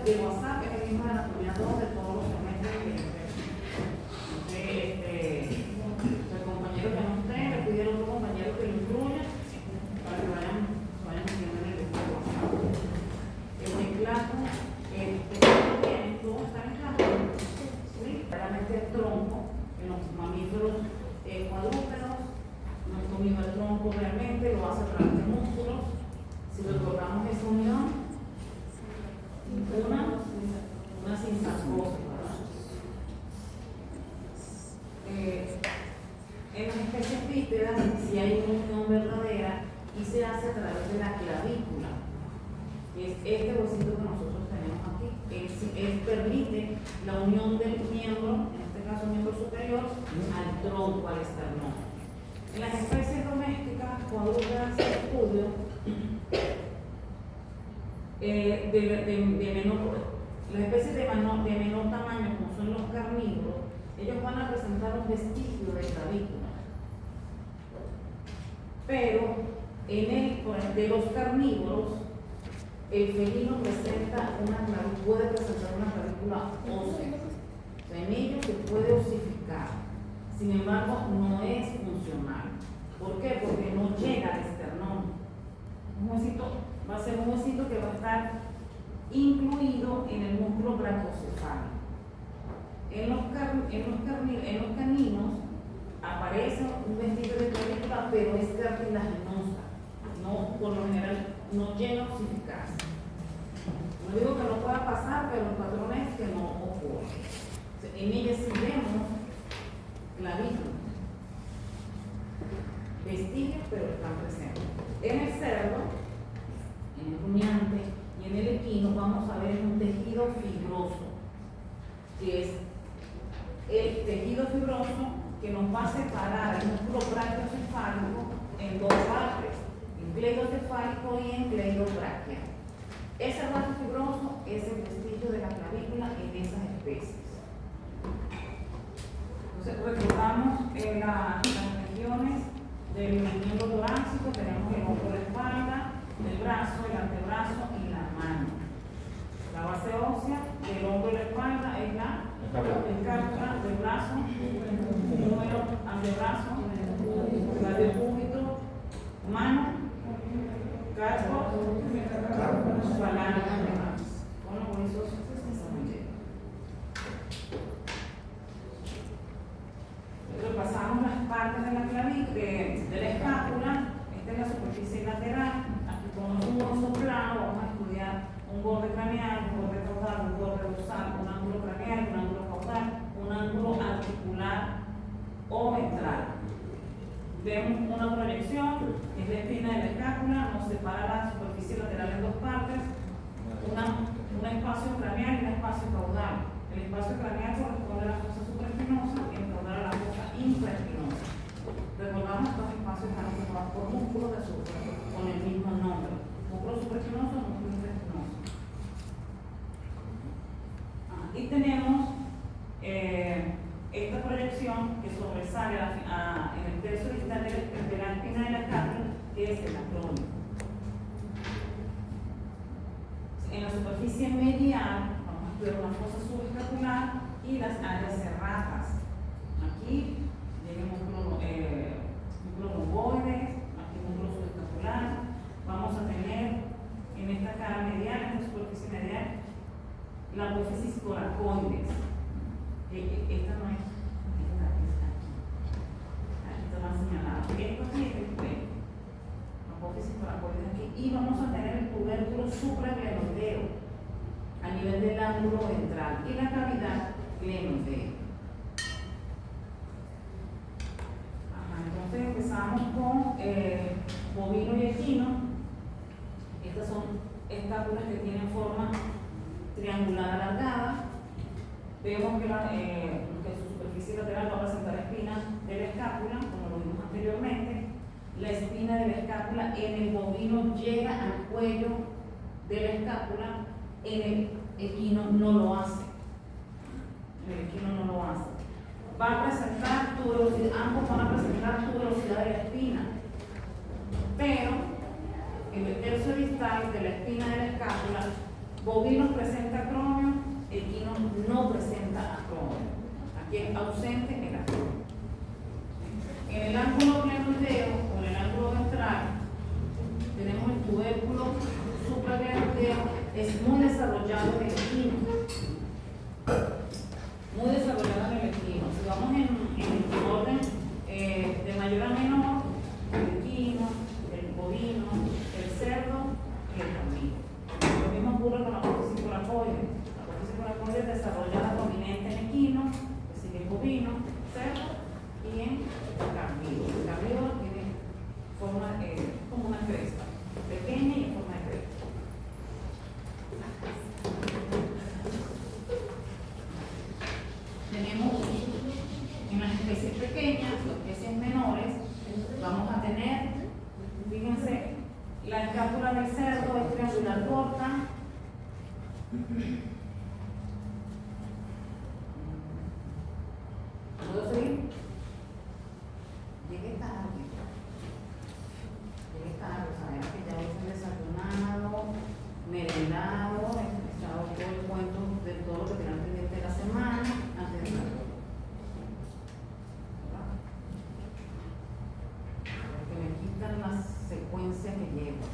de WhatsApp es el mismo de la comunidad 2 de todos los semestres que el compañero que no esté, le pide al otro compañero que lo incluya para que vayan siguiendo en el grupo de WhatsApp. En el claro, todos están en claro, ¿sí? Claramente el tronco, en los mamíferos cuadrúpedos, no es comido el tronco realmente, lo hace a través de músculos. Si recordamos esa unión, una sinsacosis, ¿verdad? En las especies bípedas, si hay una unión verdadera y se hace a través de la clavícula, que es este huesito que nosotros tenemos aquí. Él permite la unión del miembro, en este caso miembro superior, al tronco, al esternón. En las especies domésticas, cuadrúpedas de estudio, las especies de menor tamaño, como son los carnívoros, ellos van a presentar un vestigio de clavícula. Pero de los carnívoros, el felino puede presentar una clavícula ósea. O sea, en ellos se puede osificar. Sin embargo, no es funcional. ¿Por qué? Porque no llega al esternón. Va a ser un huesito que va a estar incluido en el músculo brachiocefalia. En los caninos aparece un vestigio de clavícula, pero es cartilaginosa. No, por lo general, no llega a osificarse. No digo que no pueda pasar, pero el patrón es que no ocurre. En ella sí vemos clavícula, vestigios, pero están presentes. En el cerdo, en el rumiante y en el equino vamos a ver un tejido fibroso, que es el tejido fibroso que nos va a separar el músculo brachiocefálico en dos partes, en cleidocefálico y en cleidobraquia. Ese brazo fibroso es el vestigio de la clavícula en esas especies. Entonces, recordamos las regiones del miembro torácico. Tenemos el hombro de la espalda, el brazo, el antebrazo y la mano. La base ósea del hombro de la espalda es la escápula del brazo, número antebrazo, radio cúbito, mano, carpo, falange además. Con los huesos repasamos las partes de la clavícula, de la escápula. Esta es la superficie lateral. Aquí con un hueso plano vamos a estudiar un borde craneal, un borde caudal, un borde dorsal, un ángulo craneal, un ángulo caudal, un ángulo articular o ventral. Vemos una proyección, que es la espina de la escápula, nos separa la superficie lateral en dos partes, un espacio craneal y un espacio caudal. El espacio craneal corresponde a la fosa supraespinosa y el caudal a la fosa infraespinosa. Recordamos que estos espacios están ocupados por músculos con el mismo nombre: músculo supraespinoso, músculo infraespinoso. Y tenemos esta proyección que sobresale en el tercio distal de la espina de la escápula, que es el acrónimo. En la superficie medial vamos a estudiar una fosa subescapular y las áreas serradas. Aquí tiene músculos romboides, aquí músculo subescapular. Vamos a tener en esta cara medial, en la superficie medial, la apófisis coracoides. Esta no es, esta está más señalada. Esto sí es el cuello, la apófisis coracoides aquí. Y vamos a tener el tubérculo supraglenoideo a nivel del ángulo ventral y la cavidad glenoidea. Entonces empezamos con bovino y equino. Estas son escápulas que tienen forma triangular alargada. Vemos que su superficie lateral va a presentar espina de la escápula, como lo vimos anteriormente. La espina de la escápula en el bovino llega al cuello de la escápula, en el equino no lo hace. Va a presentar tuberosidad, ambos van a presentar tuberosidad de la espina, pero en el tercio distal de la espina de la escápula, bovino presenta ausente el ángulo. En el ángulo glenoideo o en el ángulo ventral tenemos el tubérculo supraglenoideo, es muy desarrollado en el equino. Muy desarrollado en el equino. Si vamos en orden de mayor a menor, el equino, el bovino, el cerdo y el cabrito. Lo mismo ocurre con la apófisis coracoide. La apófisis coracoide es desarrollada prominente en equino, es decir, el bovino, cerdo y en carnívoro. El carnívoro tiene forma como una cresta, pequeña y en forma de cresta. Tenemos en las especies pequeñas, las especies menores, vamos a tener, fíjense, la escápula del cerdo es triangular corta. ¿Puedo seguir? Llegué tarde. Llegué tarde, o sea, que ya hubiesen desayunado, merendado, echado todo el cuento de todo lo que tenían pendiente de la semana antes de salir. Porque me quitan las secuencias que llevo.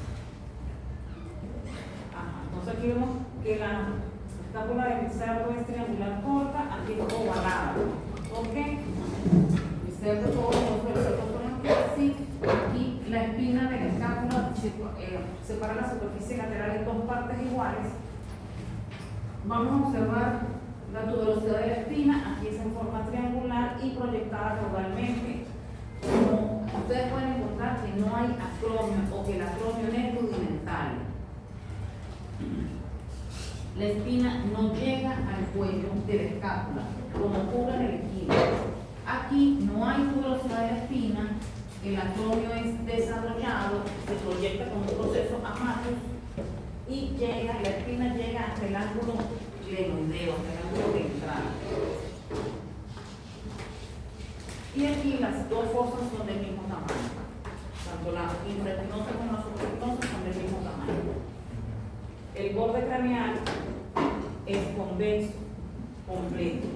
Entonces aquí vemos que la escápula del cerdo es triangular corta, aquí es ovalada. ¿Por qué? El cerdo, todos los cerdos ponen así, y la espina de la escápula separa la superficie lateral en dos partes iguales. Vamos a observar la tuberosidad de la espina, aquí es en forma triangular y proyectada caudalmente. Como ustedes pueden encontrar que no hay acromio o que el acromio es rudimental. La espina no llega al cuello de la escápula, como ocurre en el equino. Aquí no hay tuberosidad de la espina, el acromio es desarrollado, se proyecta con un proceso amatus y llega, la espina llega hasta el ángulo glenoideo, hasta el ángulo ventral. Y aquí las dos fosas son del mismo tamaño, tanto la infraespinosa como la supraespinosa son del mismo tamaño. El borde craneal es convexo, completo,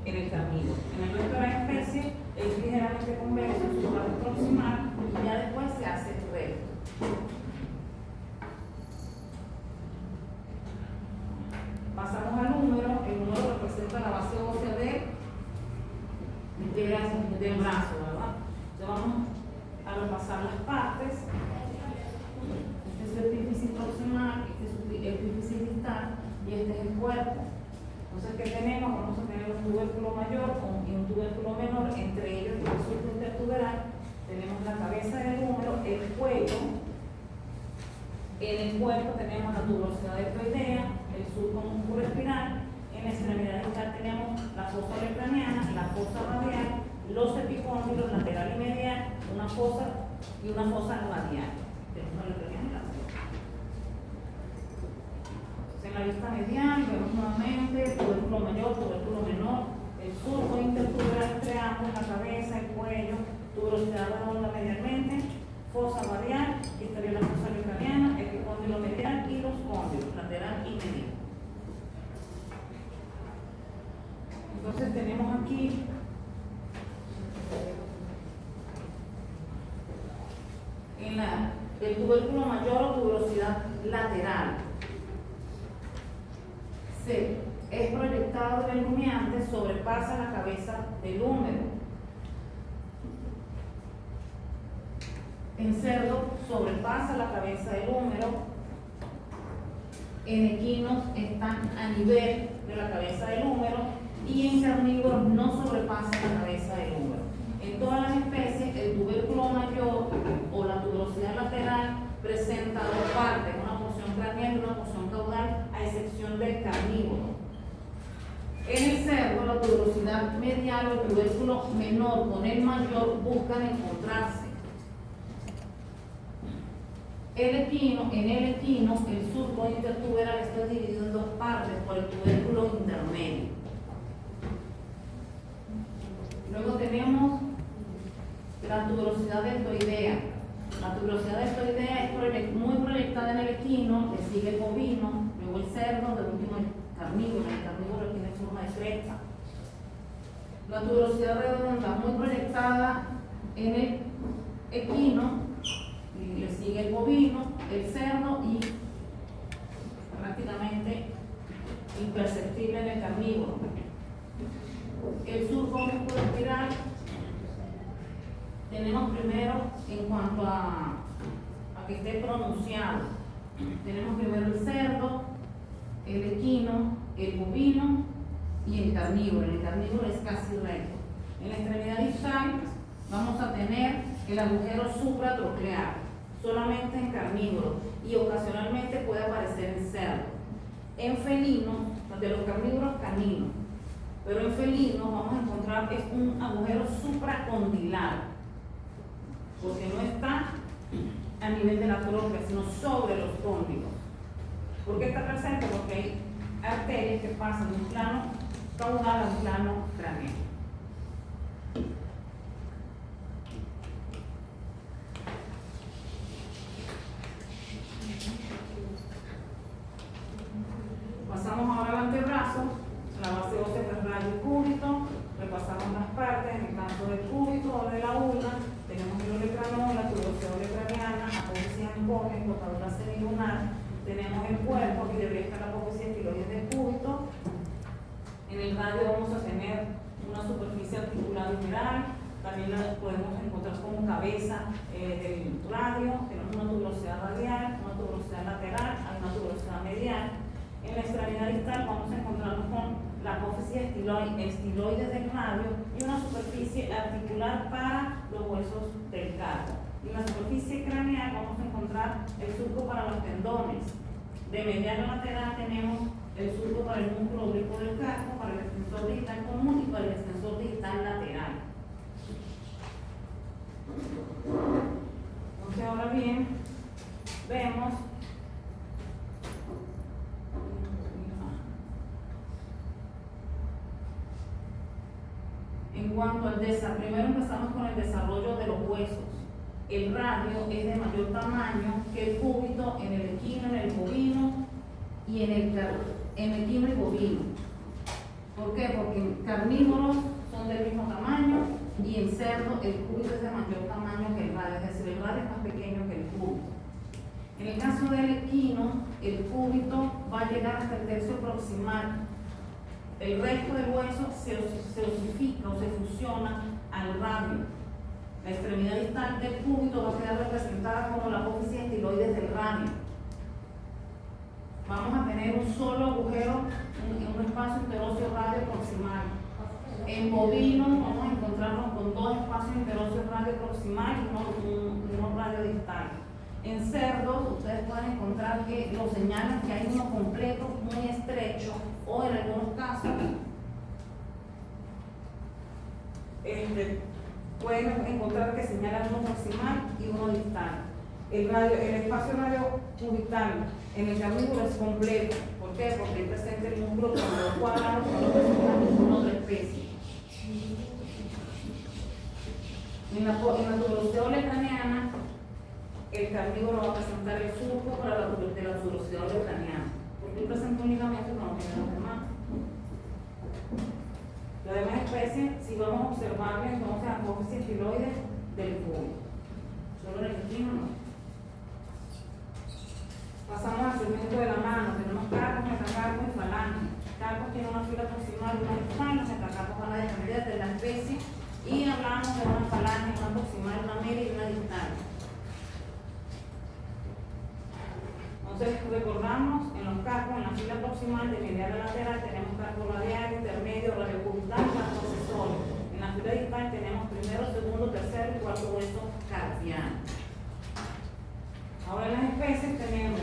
en el carnívoro. En el resto de la especie es ligeramente convexo en su parte proximal y ya después se hace recto. Pasamos al húmero. El húmero representa la base ósea del brazo, ¿verdad? Entonces vamos a repasar las partes. Este es el epífisis proximal, este es el epífisis distal y este es el cuerpo. Entonces, ¿qué tenemos? Vamos a tener un tubérculo mayor y un tubérculo menor, entre ellos el surco intertuberal. Tenemos la cabeza del húmero, el cuello. En el cuerpo tenemos la tuberosidad ectoidea, el surco musculoespinal. En la extremidad distal tenemos la fosa craneana, la fosa radial, los epicóndilos lateral y medial, una fosa y una fosa radial. En la vista medial vemos nuevamente tubérculo mayor, tubérculo menor, el surco intertuberal entre ambos, la cabeza, el cuello, tuberosidad redonda medialmente, fosa radial, aquí estaría la fosa craneana, epicóndilo medial y los cóndilos, lateral y medial. Entonces tenemos aquí el tubérculo mayor o tuberosidad lateral. Es proyectado en el rumiante, sobrepasa la cabeza del húmero. En cerdo sobrepasa la cabeza del húmero. En equinos están a nivel de la cabeza del húmero y en carnívoros no sobrepasa la cabeza del húmero. En todas las especies el tubérculo mayor o la tuberosidad lateral presenta dos partes, una porción craneal y una porción caudal, a excepción del carnívoro. En el cerdo, la tuberosidad medial o el tubérculo menor con el mayor buscan encontrarse. En el equino, el surco intertuberal está dividido en dos partes por el tubérculo intermedio. Luego tenemos la tuberosidad deltoidea. La tuberosidad deltoidea es muy proyectada en el equino, le sigue el bovino, luego el cerdo, de último el carnívoro. El carnívoro tiene forma de cresta. La tuberosidad redonda muy proyectada en el equino, y le sigue el bovino, el cerdo y prácticamente imperceptible en el carnívoro. El surco musculoespiral tenemos primero, en cuanto a que esté pronunciado, tenemos primero el cerdo, el equino, el bovino y el carnívoro. El carnívoro es casi recto. En la extremidad distal vamos a tener el agujero supratroclear, solamente en carnívoro, y ocasionalmente puede aparecer en cerdo. En felino, de los carnívoros caninos, pero en felino vamos a encontrar es un agujero supracondilar, porque no está a nivel de la trompa, sino sobre los cóndilos. ¿Por qué está presente? Porque hay arterias que pasan de un plano caudal a un plano craneal. Pasamos ahora al antebrazo, la base ósea terral y cúbito. Repasamos las partes. En el caso del cúbito o de la ulna, tenemos el olecranón, la tuberosidad olecraniana, apófisis ancónica, cortadura semilunar. Tenemos el cuerpo, aquí debería estar la apófisis estiloides del cúbito. En el radio vamos a tener una superficie articular humeral. También la podemos encontrar como cabeza del radio. Tenemos una tuberosidad radial, una tuberosidad lateral, hay una tuberosidad medial. En la extremidad distal vamos a encontrarnos con la apófisis estiloides del radio y una superficie articular para los huesos del carpo. Y en la superficie craneal vamos a encontrar el surco para los tendones. De medial a lateral tenemos el surco para el músculo oblicuo del carpo, para el extensor distal común y para el extensor distal lateral. Entonces ahora bien, vemos en cuanto al desarrollo. Primero empezamos con el desarrollo de los huesos. El radio es de mayor tamaño que el cúbito en el equino, en el bovino y en el equino y bovino. ¿Por qué? Porque en carnívoros son del mismo tamaño y en cerdo el cúbito es de mayor tamaño que el radio, es decir, el radio es más pequeño que el cúbito. En el caso del equino, el cúbito va a llegar hasta el tercio proximal. El resto del hueso se osifica o se fusiona al radio. La extremidad distal del cúbito va a quedar representada como la apófisis estiloides del radio. Vamos a tener un solo agujero en un espacio interóseo radio proximal. En bovino vamos a encontrarnos con dos espacios interóseos radio proximal y uno radio distal. En cerdos ustedes pueden encontrar que los señalan que hay uno completo muy estrecho, o en algunos casos pueden encontrar que señalan uno proximal y uno distal. El espacio radio cubital en el carnívoro es completo. ¿Por qué? Porque es presente el músculo cuadrado con los otra especie. En la tuberosidad olecraniana, el carnívoro va a presentar el surco para la tuberosidad olecraniana. Porque presenta únicamente cuando tiene los demás. Las demás especies, si vamos a observarles, entonces apófisis estiloides del cúbito. Solo en el equino no. Pasamos al segmento de la mano. Tenemos carpos, metacarpos y falanges. Carpos tiene una fila proximal y una distal. Los metacarpos van a depender de la especie. Y hablamos de una falange, una proximal, una media y una distal. Entonces recordamos en los carpos, en la fila proximal de medial a lateral tenemos carpo radial, intermedio, radiocubital, carpo accesorio. En la fila distal tenemos primero, segundo, tercero y cuarto hueso carpiano. Ahora en las especies tenemos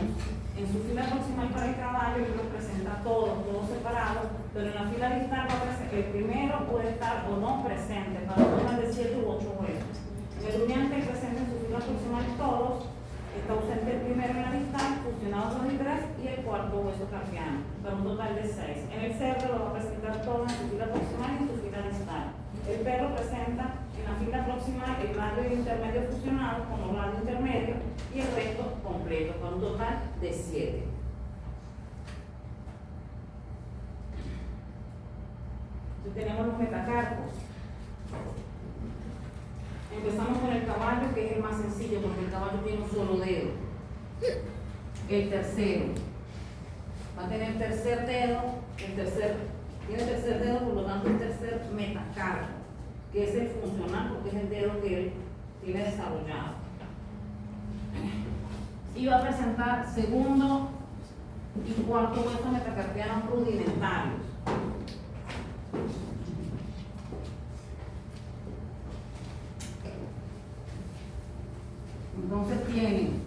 en su fila proximal para el caballo y los presenta todos separados, pero en la fila distal el primero puede estar o no presente para zonas de 7 u 8 huesos. En el rumiante presente en su fila proximal todos. Está ausente el primero en la distal, fusionados 2 y 3, y el cuarto hueso carpiano, para un total de 6. En el cerdo lo va a presentar todo en su fila proximal y en su fila distal. El perro presenta en la fila proximal el radio y el intermedio fusionados con los radios intermedios y el resto completo, para un total de 7. Entonces tenemos los metacarpos. Empezamos con el caballo, que es el más sencillo, porque el caballo tiene un solo dedo. El tercero va a tener tercer dedo, tiene tercer dedo, por lo tanto el tercer metacarpo, que es el funcional, porque es el dedo que él tiene desarrollado. Y va a presentar segundo y cuarto hueso metacarpianos rudimentarios. Entonces tienen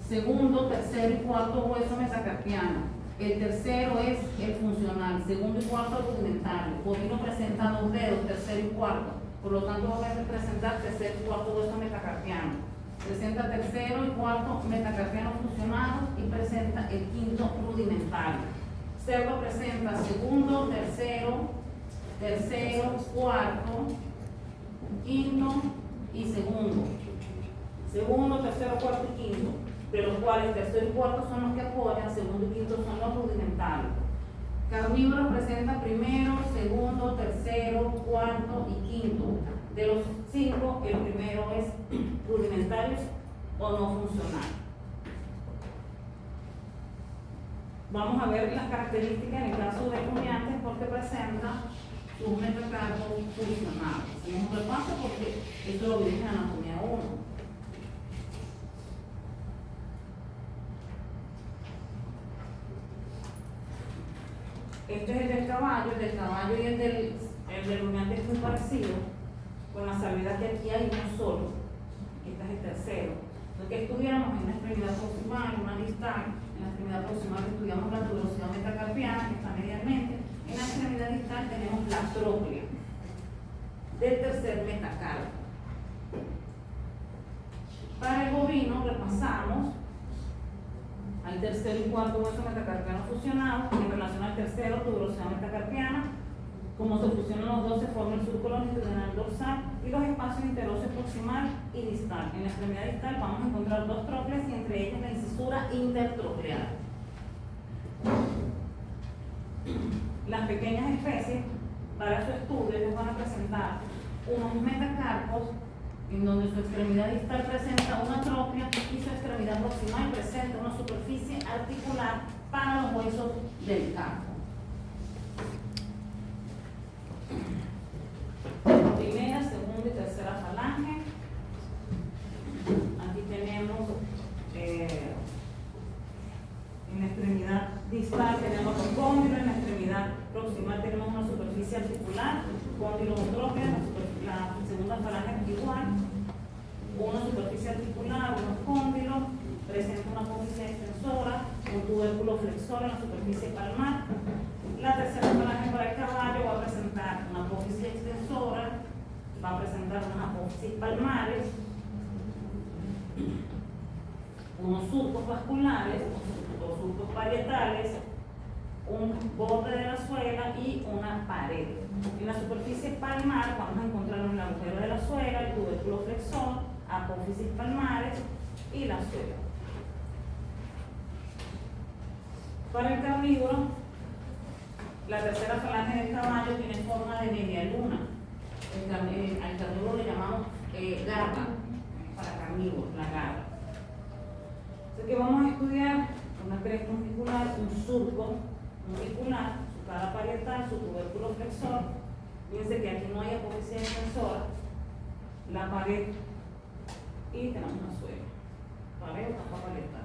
segundo, tercer y cuarto hueso metacarpiano. El tercero es el funcional, segundo y cuarto rudimentario. Bovino presenta dos dedos, tercero y cuarto. Por lo tanto, va a presentar tercer y cuarto hueso metacarpiano. Presenta tercero y cuarto metacarpiano funcionados y presenta el quinto rudimentario. Cerdo presenta segundo, tercero, cuarto, quinto y segundo. Segundo, tercero, cuarto y quinto, de los cuales tercero y cuarto son los que apoyan, segundo y quinto son los rudimentarios. Carnívoro presenta primero, segundo, tercero, cuarto y quinto. De los 5, el primero es rudimentario o no funcional. Vamos a ver las características en el caso de rumiantes porque presenta sus metacarpos funcionados. Hacemos un repaso porque esto lo vimos en anatomía 1. Este es el del caballo y el del rumiante es muy parecido, con la salvedad que aquí hay uno solo. Este es el tercero. Lo que estudiamos en la extremidad proximal, una distal. En la extremidad proximal estudiamos la tuberosidad metacarpiana, que está medialmente. En la extremidad distal tenemos la tróclea del tercer metacarpo. Para el bovino repasamos al tercer y cuarto hueso metacarpiano fusionados. En relación al tercero, tuberosidad metacarpiana. Como se fusionan los dos, se forma el surco longitudinal dorsal y los espacios interóseo proximal y distal. En la extremidad distal vamos a encontrar dos trócleas y entre ellas la incisura intertroclear. Las pequeñas especies, para su estudio, les van a presentar unos metacarpos en donde su extremidad distal presenta una tróclea y su extremidad proximal presenta una superficie articular para los huesos del carpo. Primera, segunda y tercera falange. Aquí tenemos en la extremidad distal tenemos un cóndilo, en la extremidad proximal tenemos una superficie articular, cóndilo o tróclea, la segunda falange es igual, una superficie articular, unos cóndilos, presenta una apófisis extensora, un tubérculo flexor en la superficie palmar. La tercera falange para el caballo va a presentar una apófisis extensora, va a presentar unas apófisis palmares, unos surcos vasculares o surcos parietales, un borde de la suela y una pared. En la superficie palmar vamos a encontrar el agujero de la suela, el tubérculo flexor, apófisis palmares y la suela. Para el carnívoro, la tercera falange del caballo tiene forma de media luna. Al carnívoro le llamamos garra, para carnívoros, la garra. Así que vamos a estudiar una cresta auricular, un surco auricular, su cara parietal, su tubérculo flexor. Fíjense que aquí no hay apófisis extensora, la pared y tenemos una suela, pared o capa parietal.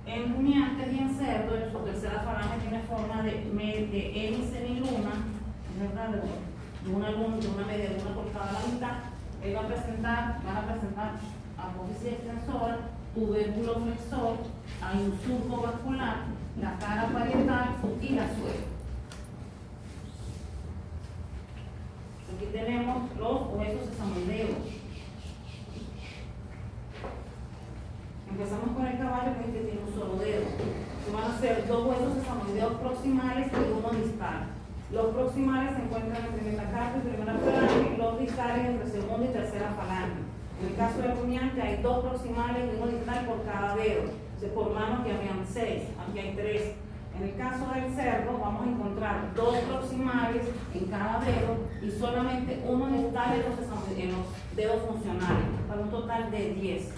En rumiantes y en cerdo, su tercera falange tiene forma de hemisemiluna, ¿verdad? De una media luna cortada a la mitad. Él van a presentar apófisis extensora, tubérculo flexor, hay un surco vascular, la cara parietal y la suela. Aquí tenemos los huesos sesamoideos. Empezamos con el caballo, que es el que tiene un solo dedo. Van a ser dos huesos sesamoideos proximales y uno distal. Los proximales se encuentran entre metacarpio y primera falange, los distales entre segunda y tercera falange. En el caso del rumiante hay dos proximales y uno distal por cada dedo. Se formaron que habían 6, aquí hay 3. En el caso del cerdo vamos a encontrar 2 proximales en cada dedo y solamente uno distal en los dedos funcionales, para un total de 10.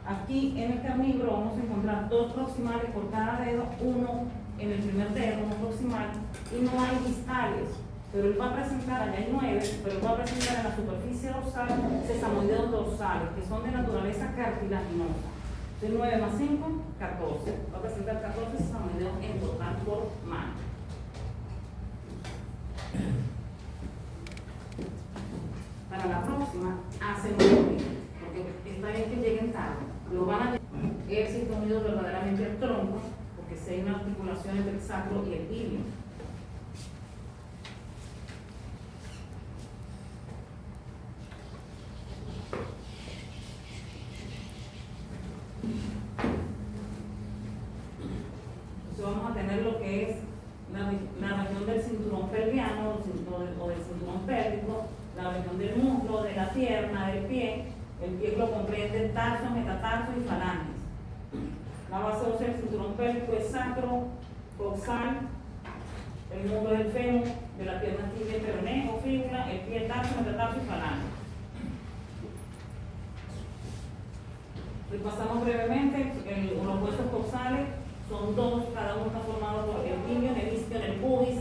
Aquí en el carnívoro vamos a encontrar 2 proximales por cada dedo, uno en el primer dedo, uno proximal, y no hay distales. Pero él va a presentar, allá hay 9, pero él va a presentar en la superficie dorsal sesamoideos dorsales, que son de naturaleza cartilaginosa. Entonces 9 más 5, 14. Va a presentar 14 sesamoideos en total por mano. Para la próxima, hacen un porque está bien que lleguen tarde. Lo van a llegar el sistema unido verdaderamente al tronco, porque si hay una articulación entre el sacro y el ilio. Entonces vamos a tener lo que es la región del cinturón pelviano o del cinturón pélvico, la región del muslo, de la pierna, del pie. El pie lo comprende tarso, metatarso y falanges. La base ósea del cinturón pélvico es sacro, coxal, el muslo del fémur, de la pierna tibia y peroné o fíbula, el pie tarso, metatarso y falange. Repasamos brevemente, los huesos coxales son 2, cada uno está formado por el ilion, el isquion, el pubis.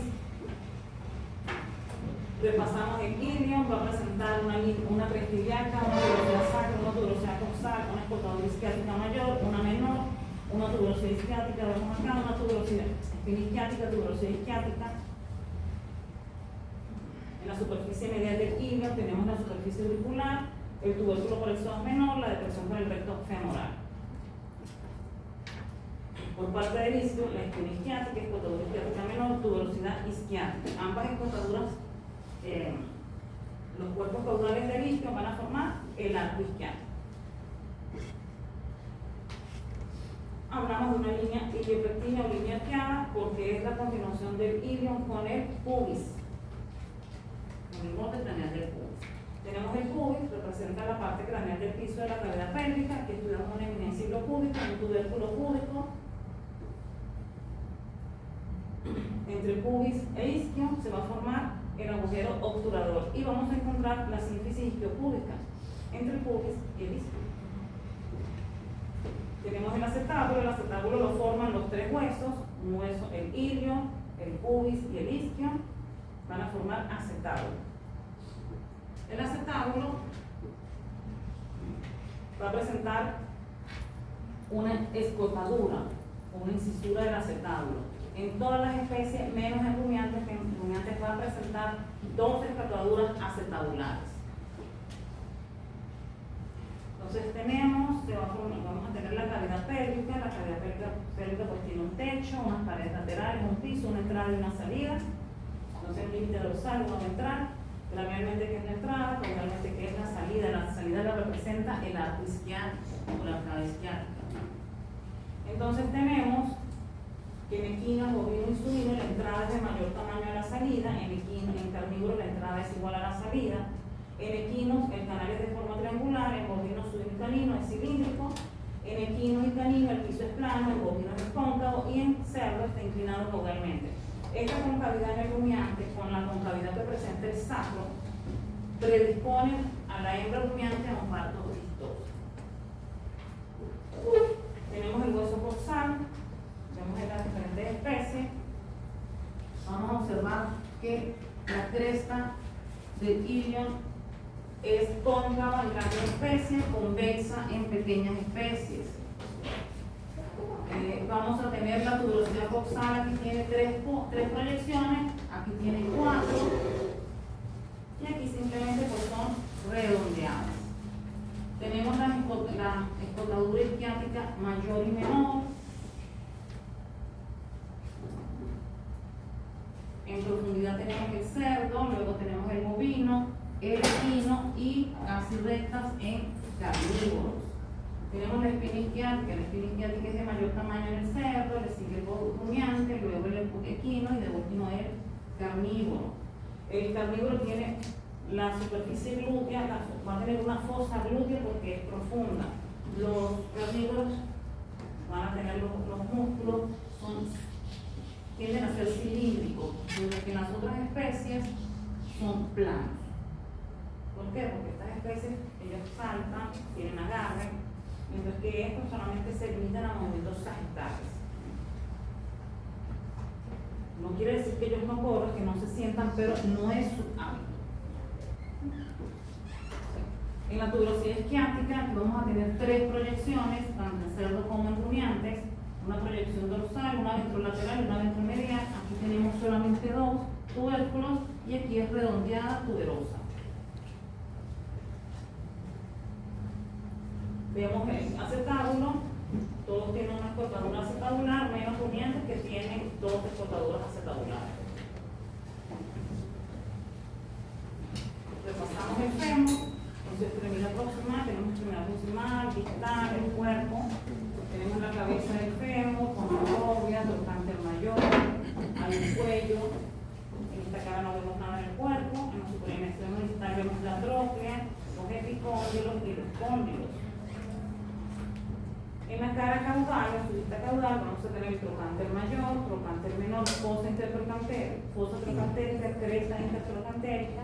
Repasamos el ilion, va a presentar una cresta ilíaca, una tuberosidad sacra, una tuberosidad coxal, una escotadura isquiática mayor, una menor, una tuberosidad isquiática, vemos acá, una tuberosidad espina isquiática, tuberosidad isquiática. En la superficie medial del ilion tenemos la superficie auricular, el tubérculo por el psoas menor, la depresión por el recto femoral. Por parte del isquio, la espina isquiática, escotadura isquiática menor, tuberosidad isquiática. Ambas escotaduras, los cuerpos caudales del isquio van a formar el arco isquiático. Hablamos de una línea iliopectina o línea arqueada porque es la continuación del ilion con el pubis, con el borde craneal del pubis. Tenemos el pubis, representa la parte craneal del piso de la cavidad pélvica, que estudiamos una eminencia hilopúbica, un tubérculo púbico. Entre pubis e isquio se va a formar el agujero obturador y vamos a encontrar la sínfisis isquiopúbica entre el pubis y el isquio. Tenemos el acetábulo lo forman los 3 huesos, un hueso, el ilio, el pubis y el isquio, van a formar acetábulo. El acetábulo va a presentar una escotadura o una incisura del acetábulo. En todas las especies, menos en rumiantes, que en rumiantes va a presentar 2 escotaduras acetabulares. Entonces vamos a tener la cavidad pélvica. La cavidad pélvica pues tiene un techo, unas paredes laterales, un piso, una entrada y una salida. Entonces el límite dorsal, una ventral. Realmente que es la entrada, realmente que es la salida. La salida la representa el arco isquiático o la arcada isquiática. Entonces tenemos que en equino, bovino y suino la entrada es de mayor tamaño a la salida. En carnívoro la entrada es igual a la salida. En equinos el canal es de forma triangular, en bovino, suino y canino es cilíndrico. En equino y canino el piso es plano, en bovino es cóncavo y en cerdo está inclinado caudalmente. Esta concavidad en el rumiante con la concavidad que presenta el sacro predispone a la hembra rumiante a un parto vistoso. Tenemos el hueso coxal, vemos en las diferentes especies. Vamos a observar que la cresta del ilion es cóncava en grandes especies, convexa en pequeñas especies. Vamos a tener la tuberosidad coxal, aquí tiene 3 proyecciones, aquí tiene 4 y aquí simplemente pues son redondeadas. Tenemos la escotadura isquiática mayor y menor. En profundidad tenemos el cerdo, luego tenemos el bovino, el equino y casi rectas en carnívoros. Tenemos la espina isquiática es de mayor tamaño en el cerdo, le sigue el rumiante, luego el equino y de último el carnívoro. El carnívoro tiene la superficie glútea, va a tener una fosa glútea porque es profunda. Los carnívoros van a tener los músculos, son tienden a ser cilíndricos, mientras que las otras especies son planos. ¿Por qué? Porque estas especies, ellos saltan, tienen agarre, mientras que estos solamente se limitan a movimientos sagitales. No quiere decir que ellos no corran, que no se sientan, pero no es su hábito. En la tuberosidad isquiática vamos a tener tres proyecciones, tanto en cerdo como en rumiantes, una proyección dorsal, una ventrolateral y una ventromedial. Aquí tenemos solamente dos tubérculos y aquí es redondeada tuberosa. Vemos el acetábulo, todos tienen una escotadura acetabular, menos rumiantes que tienen dos escotaduras acetabulares. Repasamos el fémur. Entonces, extremidad proximal, tenemos extremidad proximal, distal, el cuerpo, tenemos la cabeza del fémur, con la fobia, trocánter mayor, hay un cuello, en esta cara no vemos nada del cuerpo, en la superior extremo distal vemos la tróclea, los epicóndilos y los cóndilos. En la cara caudal, la subista caudal, vamos a tener el trocánter mayor, trocánter menor, fosa intertrocantérica, fosa trocantérica, cresta intertrocantérica.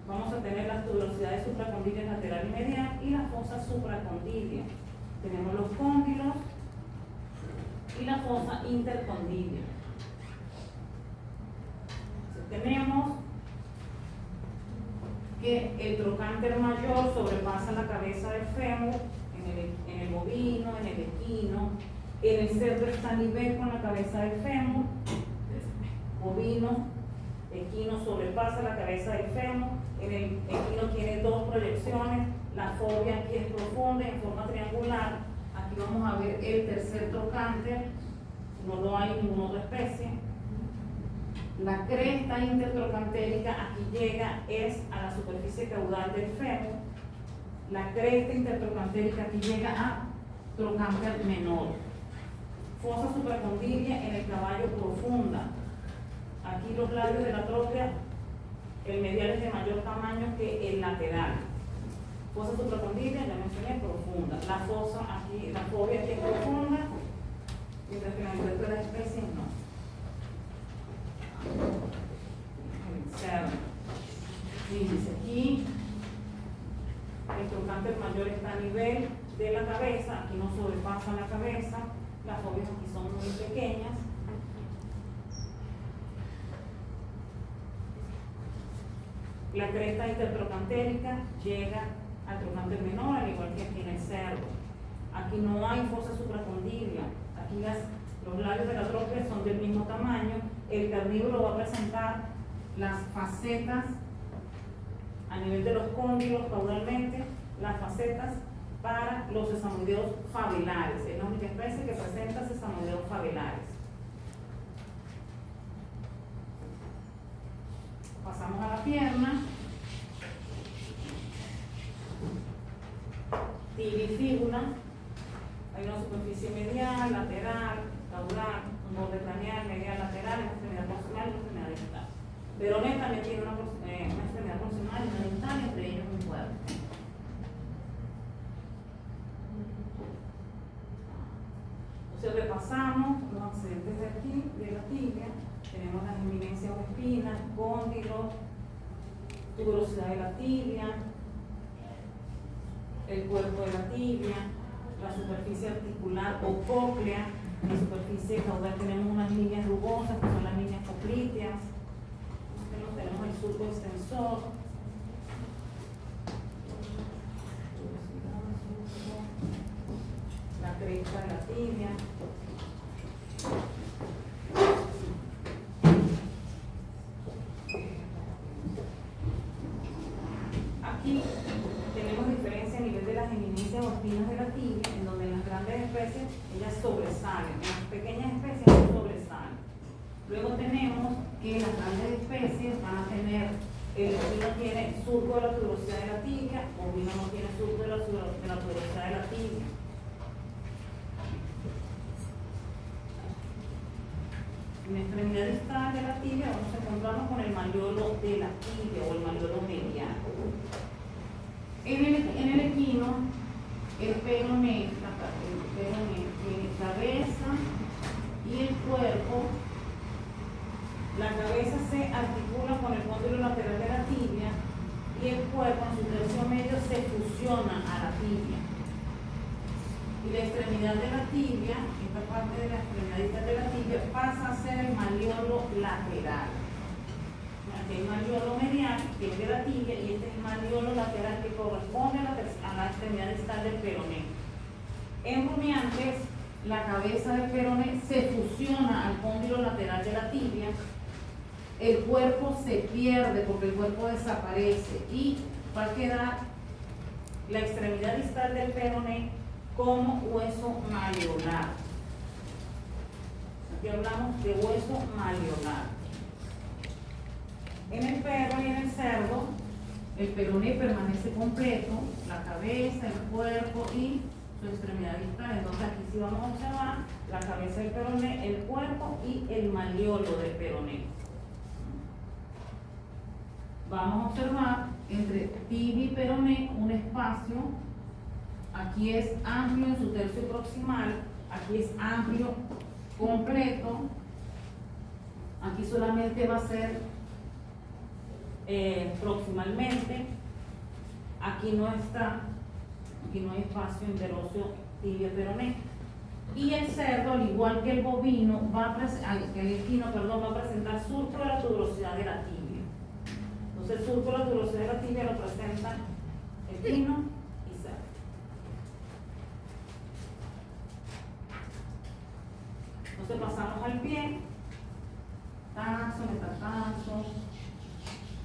Vamos a tener las tuberosidades supracondilias lateral y medial y la fosa supracondilia. Tenemos los cóndilos y la fosa intercondilia. Tenemos que el trocánter mayor sobrepasa la cabeza del fémur en el bovino, en el equino. En el cerdo está a nivel con la cabeza del fémur. Bovino, equino sobrepasa la cabeza del fémur. En el equino tiene dos proyecciones, la fobia aquí es profunda en forma triangular. Aquí vamos a ver el tercer trocánter, no lo hay en ninguna otra especie. La cresta intertrocantérica aquí llega es a la superficie caudal del fémur. La cresta intertrocantérica aquí llega a trocánter menor. Fosa supracondilia en el caballo profunda. Aquí los labios de la tróclea, el medial es de mayor tamaño que el lateral. Fosa supracondilia, ya mencioné, profunda. La fosa aquí, la fobia aquí es profunda, mientras que la mayoría de las especies no. El cerdo. Fíjense, aquí el trocánter mayor está a nivel de la cabeza, aquí no sobrepasa la cabeza, las fobias aquí son muy pequeñas. La cresta intertrocantérica llega al trocánter menor, al igual que aquí en el cerdo. Aquí no hay fosa supracondilia. Aquí los labios de la tróclea son del mismo tamaño. El carnívoro va a presentar las facetas a nivel de los cóndilos caudalmente, las facetas para los sesamoideos fabilares. Es la única especie que presenta sesamoideos fabilares. Pasamos a la pierna. Tibia y fíbula. Hay una superficie medial, lateral, caudal, un borde craneal, medial, lateral, una extremidad proximal y una extremidad distal. Verones también tiene una extremidad proximal y una distal, entre ellos un cuerpo. Entonces repasamos los accidentes de aquí, de la tibia. Tenemos las eminencias o espinas, cóndilos, tuberosidad de la tibia, el cuerpo de la tibia, la superficie articular o cóclea. En la superficie caudal tenemos unas líneas rugosas que son las líneas popliteas. Tenemos el surco extensor, la cresta de la tibia. Aquí tenemos diferencia a nivel de las eminencias o espinas de la tibia, en donde en las grandes especies ellas sobresalen, en las pequeñas especies no sobresalen. Luego tenemos que las grandes especies van a tener, el ovino tiene surco de la tuberosidad de la tibia, o ovino no tiene surco de la tuberosidad de la tibia. En la extremidad distal de la tibia vamos a encontrarnos con el malleolo de la tibia o el malleolo mediano. En el equino, el peroné tiene cabeza y el cuerpo La cabeza se articula con el cóndilo lateral de la tibia y el cuerpo en su tercio medio se fusiona a la tibia. Y la extremidad de la tibia, esta parte de la extremidad de la tibia, pasa a ser el malleolo lateral. Aquí hay malleolo medial, que es de la tibia, y este es el malleolo lateral que corresponde a la extremidad distal del peroné. En rumiantes, la cabeza del peroné se fusiona al cóndilo lateral de la tibia, el cuerpo se pierde porque el cuerpo desaparece y va a quedar la extremidad distal del peroné como hueso malleolar. Aquí hablamos de hueso malleolar. En el perro y en el cerdo, el peroné permanece completo, la cabeza, el cuerpo y su extremidad distal. Entonces aquí sí vamos a observar la cabeza del peroné, el cuerpo y el malleolo del peroné. Vamos a observar entre tibia y peroné un espacio. Aquí es amplio en su tercio proximal, aquí es amplio completo, aquí solamente va a ser proximalmente, aquí no está, aquí no hay espacio interóseo tibia-peroné. Y el cerdo, al igual que el bovino, que el equino, perdón, va a presentar surco de la tuberosidad de la tibia. Entonces el surco de la tuberosidad de la tibia lo presenta equino y cerdo. Entonces pasamos al pie, tarso, metatarso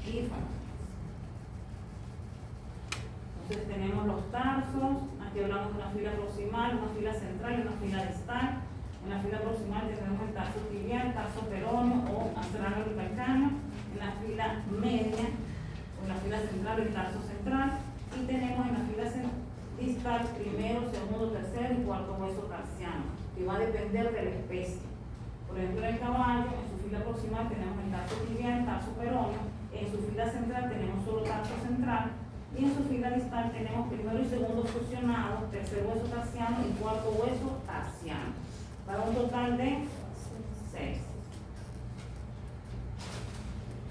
y falanges. Entonces tenemos los tarsos, aquí hablamos de una fila proximal, una fila central y una fila distal. En la fila proximal tenemos el tarso tibial, tarso peroneo o astrano calcáneo. En la fila media o en la fila central el tarso central. Y tenemos en la fila distal primero, segundo, tercero y cuarto hueso tarsiano, que va a depender de la especie. Por ejemplo, en el caballo, en su fila proximal tenemos el tarso tibial, el tarso peroneo. En su fila central tenemos solo tarso central y en su fila distal tenemos primero y segundo fusionados, tercer hueso tarsiano y cuarto hueso tarsiano, para un total de 6.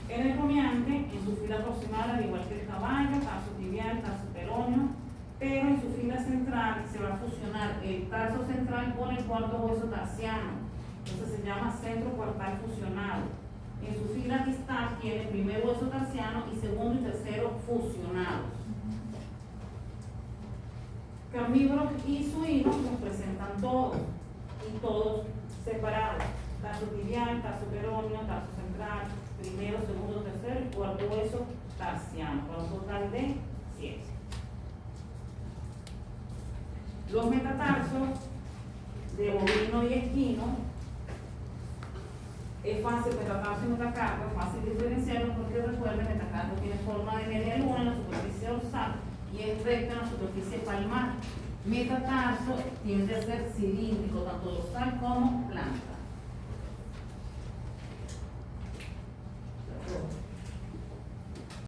En el rumiante, en su fila proximal, al igual que el caballo, tarso tibial, tarso peroneo, pero en su fila central se va a fusionar el tarso central con el cuarto hueso tarsiano, entonces se llama centro cuartal fusionado. En su fila distal tiene primer hueso tarsiano y segundo y tercero fusionados. Carnívoros y suinos los presentan todos y todos separados. Tarso tibial, tarso peroneo, tarso central, primero, segundo, tercero y cuarto hueso tarsiano, para un total de 7. Los metatarsos de bovino y equino, es fácil, metatarso y metacarpo, es fácil diferenciarlos porque recuerden, metacarpo tiene forma de media luna en la superficie dorsal y es recta en la superficie palmar. Metatarso tiende a ser cilíndrico, tanto dorsal como planta.